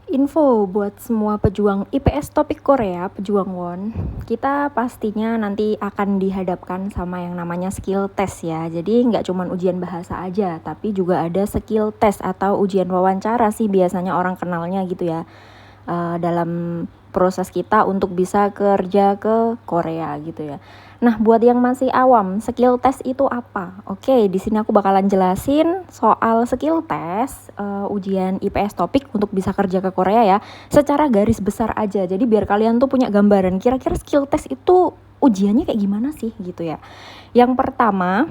Info buat semua pejuang IPS topik Korea, pejuang won. Kita pastinya nanti akan dihadapkan sama yang namanya skill test ya. Jadi nggak cuma ujian bahasa aja, tapi juga ada skill test atau ujian wawancara sih biasanya orang kenalnya gitu ya. Dalam proses kita untuk bisa kerja ke Korea gitu ya. Nah, buat yang masih awam, skill test itu apa? Oke, di sini aku bakalan jelasin soal skill test ujian IPS topik untuk bisa kerja ke Korea ya. Secara garis besar aja. Jadi biar kalian tuh punya gambaran kira-kira skill test itu ujiannya kayak gimana sih gitu ya. Yang pertama,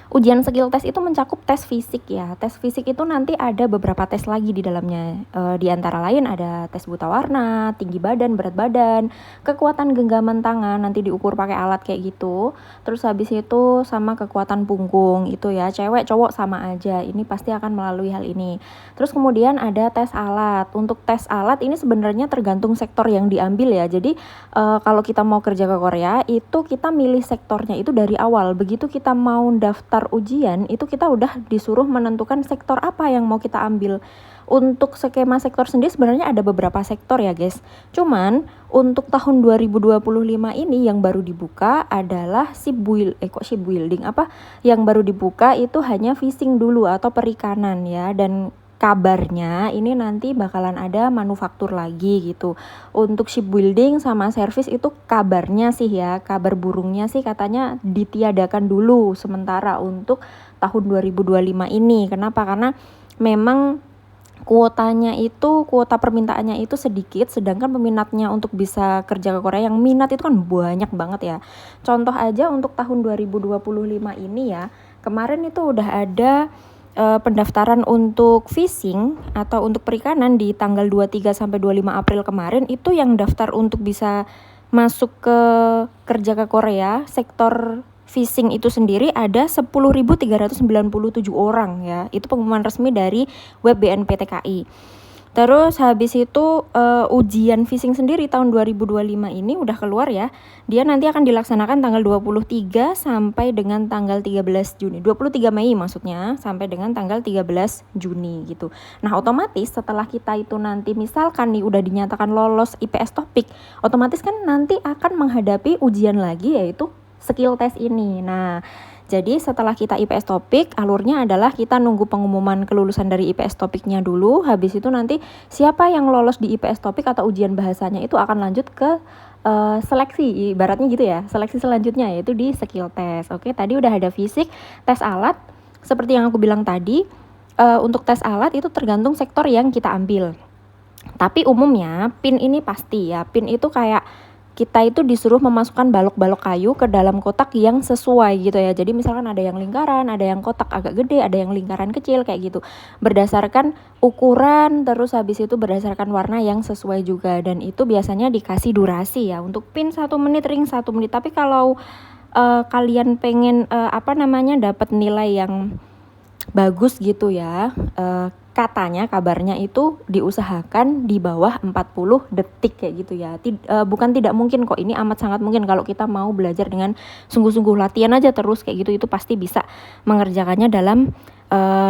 ujian skill test itu mencakup tes fisik ya. Tes fisik itu nanti ada beberapa tes lagi di dalamnya. Di antara lain ada tes buta warna, tinggi badan, berat badan, kekuatan genggaman tangan nanti diukur pakai alat kayak gitu. Terus habis itu sama kekuatan punggung itu ya. Cewek cowok sama aja. Ini pasti akan melalui hal ini. Terus kemudian ada tes alat. Untuk tes alat ini sebenarnya tergantung sektor yang diambil ya. Jadi kalau kita mau kerja ke Korea itu kita milih sektornya itu dari awal. Begitu kita mau daftar ujian itu kita udah disuruh menentukan sektor apa yang mau kita ambil. Untuk skema sektor sendiri sebenarnya ada beberapa sektor ya guys. Cuman untuk tahun 2025 ini yang baru dibuka adalah shipbuilding apa? Yang baru dibuka itu hanya fishing dulu atau perikanan ya, dan kabarnya ini nanti bakalan ada manufaktur lagi gitu. Untuk shipbuilding sama service itu kabarnya sih ya, kabar burungnya sih katanya ditiadakan dulu sementara untuk tahun 2025 ini. Kenapa? Karena memang kuota permintaannya itu sedikit, sedangkan peminatnya untuk bisa kerja ke Korea yang minat itu kan banyak banget ya. Contoh aja untuk tahun 2025 ini ya, kemarin itu udah ada pendaftaran untuk fishing atau untuk perikanan di tanggal 23 sampai 25 April kemarin. Itu yang daftar untuk bisa masuk ke kerja ke Korea sektor fishing itu sendiri ada 10.397 orang ya. Itu pengumuman resmi dari web BNPTKI. Terus habis itu ujian fishing sendiri tahun 2025 ini udah keluar ya. Dia nanti akan dilaksanakan tanggal 23 sampai dengan tanggal 13 Juni. 23 Mei maksudnya sampai dengan tanggal 13 Juni gitu. Nah, otomatis setelah kita itu nanti misalkan nih udah dinyatakan lolos IPS topik, otomatis kan nanti akan menghadapi ujian lagi yaitu skill test ini. Nah, jadi setelah kita IPS topik, alurnya adalah kita nunggu pengumuman kelulusan dari IPS topiknya dulu. Habis itu nanti siapa yang lolos di IPS topik atau ujian bahasanya itu akan lanjut ke seleksi, ibaratnya gitu ya. Seleksi selanjutnya yaitu di skill test. Oke, tadi udah ada fisik, tes alat. Seperti yang aku bilang tadi, untuk tes alat itu tergantung sektor yang kita ambil. Tapi umumnya PIN ini pasti ya. PIN itu kayak kita itu disuruh memasukkan balok-balok kayu ke dalam kotak yang sesuai gitu ya. Jadi misalkan ada yang lingkaran, ada yang kotak agak gede, ada yang lingkaran kecil kayak gitu. Berdasarkan ukuran, terus habis itu berdasarkan warna yang sesuai juga. Dan itu biasanya dikasih durasi ya. Untuk pin 1 menit, ring 1 menit. Tapi kalau kalian pengen dapat nilai yang bagus gitu ya, katanya kabarnya itu diusahakan di bawah 40 detik kayak gitu ya. Bukan tidak mungkin kok, ini amat sangat mungkin kalau kita mau belajar dengan sungguh-sungguh, latihan aja terus kayak gitu, itu pasti bisa mengerjakannya dalam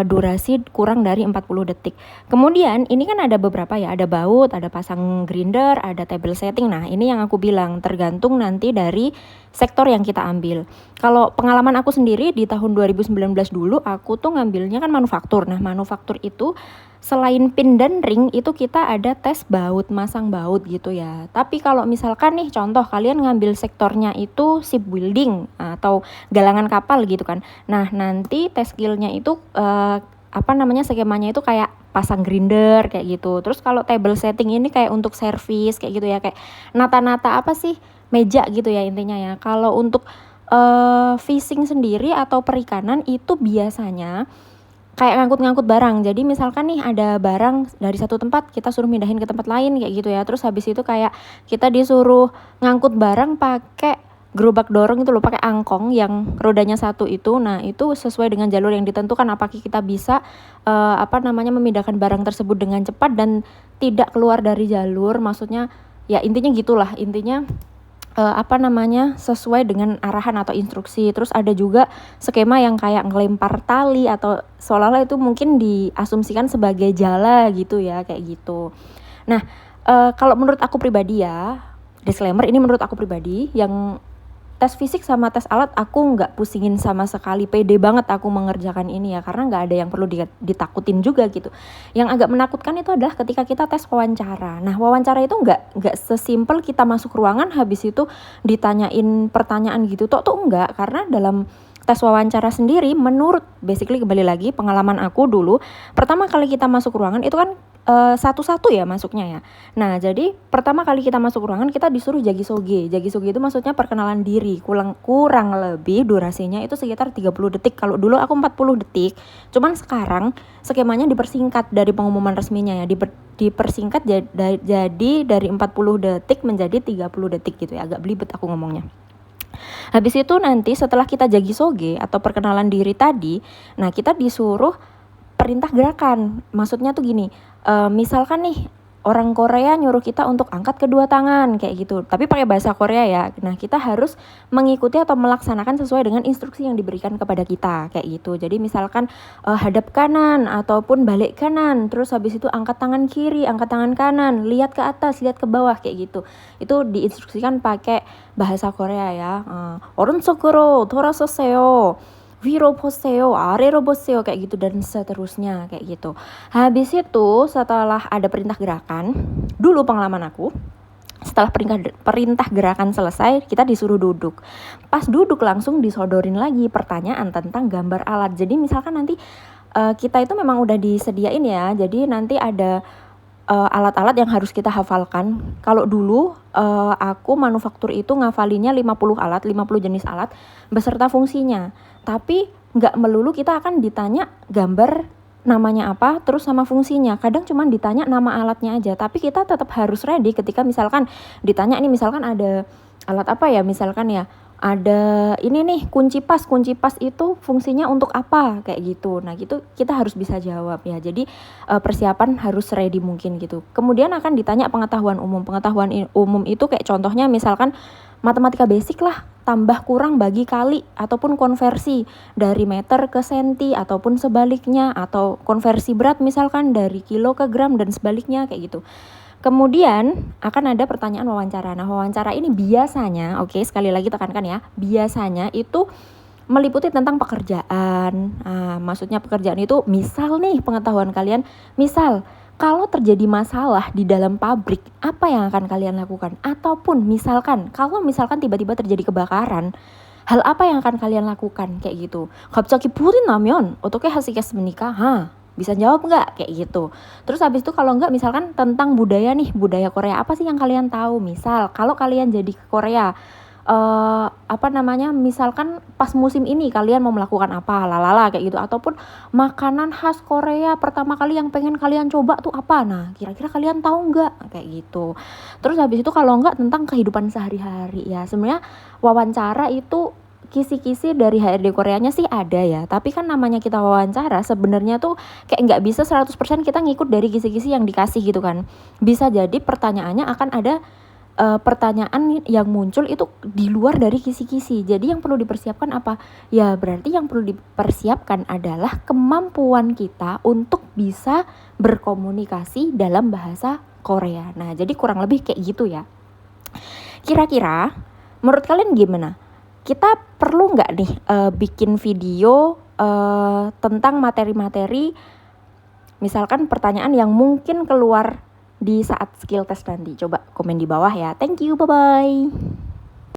durasi kurang dari 40 detik. Kemudian ini kan ada beberapa ya, ada baut, ada pasang grinder, ada table setting. Nah, ini yang aku bilang tergantung nanti dari sektor yang kita ambil. Kalau pengalaman aku sendiri di tahun 2019 dulu, aku tuh ngambilnya kan manufaktur. Nah, manufaktur itu selain pin dan ring itu kita ada tes baut, masang baut gitu ya. Tapi kalau misalkan nih contoh kalian ngambil sektornya itu shipbuilding atau galangan kapal gitu kan. Nah, nanti tes skillnya itu skemanya itu kayak pasang grinder kayak gitu. Terus kalau table setting ini kayak untuk service kayak gitu ya, kayak nata-nata meja gitu ya intinya ya. Kalau untuk fishing sendiri atau perikanan itu biasanya kayak ngangkut-ngangkut barang. Jadi misalkan nih ada barang dari satu tempat kita suruh pindahin ke tempat lain kayak gitu ya. Terus habis itu kayak kita disuruh ngangkut barang pakai gerobak dorong itu loh, pakai angkong yang rodanya satu itu. Nah, itu sesuai dengan jalur yang ditentukan apakah kita bisa memindahkan barang tersebut dengan cepat dan tidak keluar dari jalur. Maksudnya ya intinya gitulah. Intinya sesuai dengan arahan atau instruksi. Terus ada juga skema yang kayak ngelempar tali atau seolah-olah itu mungkin diasumsikan sebagai jala gitu ya, kayak gitu. Nah, kalau menurut aku pribadi ya, disclaimer ini menurut aku pribadi, yang tes fisik sama tes alat aku nggak pusingin sama sekali, pede banget aku mengerjakan ini ya, karena nggak ada yang perlu ditakutin juga gitu. Yang agak menakutkan itu adalah ketika kita tes wawancara. Nah, wawancara itu nggak sesimpel kita masuk ruangan habis itu ditanyain pertanyaan gitu tuh enggak, karena dalam tes wawancara sendiri, menurut basically kembali lagi pengalaman aku dulu, pertama kali kita masuk ruangan itu kan satu-satu ya masuknya ya. Nah, jadi pertama kali kita masuk ruangan kita disuruh jagisoge. Jagisoge itu maksudnya perkenalan diri. Kurang lebih durasinya itu sekitar 30 detik. Kalau dulu aku 40 detik. Cuman sekarang skemanya dipersingkat dari pengumuman resminya ya. Dipersingkat jadi dari 40 detik menjadi 30 detik gitu ya. Agak belibet aku ngomongnya. Habis itu nanti setelah kita jagisoge atau perkenalan diri tadi, nah kita disuruh perintah gerakan. Maksudnya tuh gini, misalkan nih orang Korea nyuruh kita untuk angkat kedua tangan kayak gitu, tapi pakai bahasa Korea ya. Nah, kita harus mengikuti atau melaksanakan sesuai dengan instruksi yang diberikan kepada kita kayak gitu. Jadi misalkan hadap kanan ataupun balik kanan, terus habis itu angkat tangan kiri, angkat tangan kanan, lihat ke atas, lihat ke bawah kayak gitu. Itu diinstruksikan pakai bahasa Korea ya. 오른쪽으로 돌아서세요. Wiro poseo, arero poseo kayak gitu dan seterusnya kayak gitu. Habis itu setelah ada perintah gerakan, dulu pengalaman aku, setelah perintah gerakan selesai, kita disuruh duduk. Pas duduk langsung disodorin lagi pertanyaan tentang gambar alat. Jadi misalkan nanti kita itu memang udah disediain ya. Jadi nanti ada alat-alat yang harus kita hafalkan. Kalau dulu aku manufaktur itu ngafalinnya 50 alat, 50 jenis alat beserta fungsinya. Tapi nggak melulu kita akan ditanya gambar namanya apa terus sama fungsinya. Kadang cuma ditanya nama alatnya aja, tapi kita tetap harus ready ketika misalkan ditanya ini, misalkan ada alat apa ya, misalkan ya ada ini nih kunci pas itu fungsinya untuk apa kayak gitu. Nah gitu kita harus bisa jawab ya. Jadi persiapan harus ready mungkin gitu. Kemudian akan ditanya pengetahuan umum. Pengetahuan umum itu kayak contohnya misalkan matematika basic lah, tambah kurang bagi kali ataupun konversi dari meter ke senti ataupun sebaliknya, atau konversi berat misalkan dari kilo ke gram dan sebaliknya kayak gitu. Kemudian akan ada pertanyaan wawancara. Nah, wawancara ini biasanya, oke, sekali lagi tekankan ya, biasanya itu meliputi tentang pekerjaan. Maksudnya pekerjaan itu misal nih pengetahuan kalian, misal kalau terjadi masalah di dalam pabrik, apa yang akan kalian lakukan? Ataupun misalkan, kalau misalkan tiba-tiba terjadi kebakaran, hal apa yang akan kalian lakukan? Kayak gitu. 갑자기 불이 나면 어떻게 하시겠습니까? Bisa jawab nggak? Kayak gitu. Terus habis itu kalau nggak, misalkan tentang budaya nih, budaya Korea apa sih yang kalian tahu? Misal, kalau kalian jadi ke Korea, misalkan pas musim ini kalian mau melakukan apa, lalala kayak gitu, ataupun makanan khas Korea pertama kali yang pengen kalian coba tuh apa, nah kira-kira kalian tahu nggak kayak gitu. Terus habis itu kalau nggak tentang kehidupan sehari-hari ya. Sebenarnya wawancara itu kisi-kisi dari HRD Koreanya sih ada ya, tapi kan namanya kita wawancara sebenarnya tuh kayak nggak bisa 100% kita ngikut dari kisi-kisi yang dikasih gitu kan. Bisa jadi pertanyaannya akan ada pertanyaan yang muncul itu di luar dari kisi-kisi. Jadi yang perlu dipersiapkan apa? Ya berarti yang perlu dipersiapkan adalah kemampuan kita untuk bisa berkomunikasi dalam bahasa Korea. Nah, jadi kurang lebih kayak gitu ya. Kira-kira menurut kalian gimana? Kita perlu nggak nih bikin video tentang materi-materi, misalkan pertanyaan yang mungkin keluar di saat skill test nanti? Coba komen di bawah ya. Thank you, bye-bye.